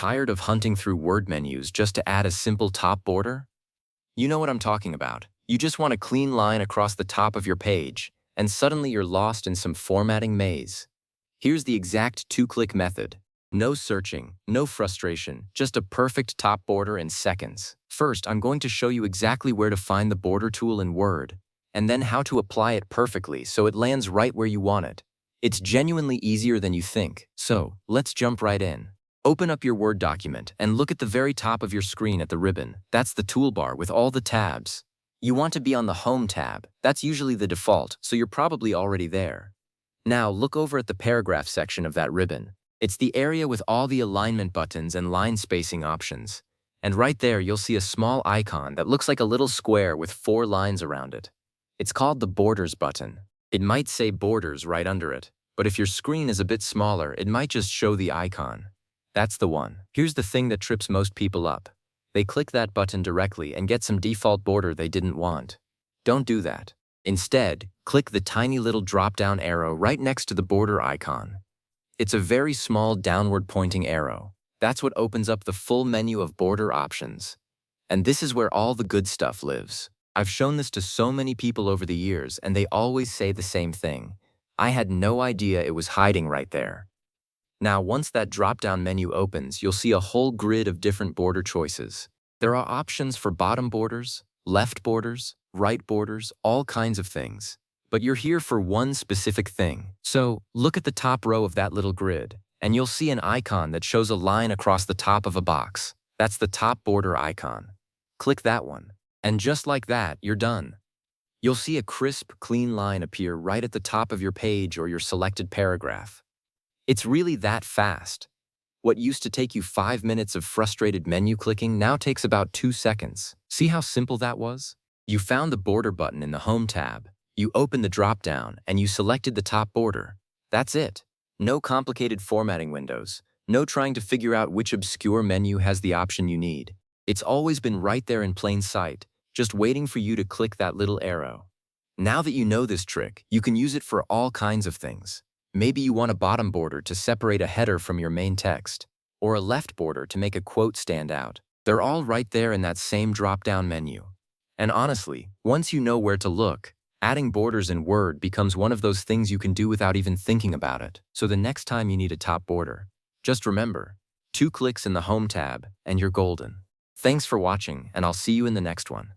Tired of hunting through word menus just to add a simple top border? You know what I'm talking about. You just want a clean line across the top of your page, and suddenly you're lost in some formatting maze. Here's the exact two-click method. No searching, no frustration, just a perfect top border in seconds. First, I'm going to show you exactly where to find the border tool in Word, and then how to apply it perfectly so it lands right where you want it. It's genuinely easier than you think, so let's jump right in. Open up your Word document and look at the very top of your screen at the ribbon. That's the toolbar with all the tabs. You want to be on the Home tab. That's usually the default, so you're probably already there. Now look over at the paragraph section of that ribbon. It's the area with all the alignment buttons and line spacing options. And right there you'll see a small icon that looks like a little square with 4 lines around it. It's called the Borders button. It might say Borders right under it, but if your screen is a bit smaller, it might just show the icon. That's the one. Here's the thing that trips most people up. They click that button directly and get some default border they didn't want. Don't do that. Instead, click the tiny little drop-down arrow right next to the border icon. It's a very small downward-pointing arrow. That's what opens up the full menu of border options. And this is where all the good stuff lives. I've shown this to so many people over the years, and they always say the same thing. I had no idea it was hiding right there. Now, once that drop-down menu opens, you'll see a whole grid of different border choices. There are options for bottom borders, left borders, right borders, all kinds of things. But you're here for one specific thing. So, look at the top row of that little grid, and you'll see an icon that shows a line across the top of a box. That's the top border icon. Click that one. And just like that, you're done. You'll see a crisp, clean line appear right at the top of your page or your selected paragraph. It's really that fast. What used to take you 5 minutes of frustrated menu clicking now takes about 2 seconds. See how simple that was? You found the border button in the Home tab. You opened the drop-down and you selected the top border. That's it. No complicated formatting windows. No trying to figure out which obscure menu has the option you need. It's always been right there in plain sight, just waiting for you to click that little arrow. Now that you know this trick, you can use it for all kinds of things. Maybe you want a bottom border to separate a header from your main text, or a left border to make a quote stand out. They're all right there in that same drop-down menu. And honestly, once you know where to look, adding borders in Word becomes one of those things you can do without even thinking about it. So the next time you need a top border, just remember, 2 clicks in the Home tab and you're golden. Thanks for watching, and I'll see you in the next one.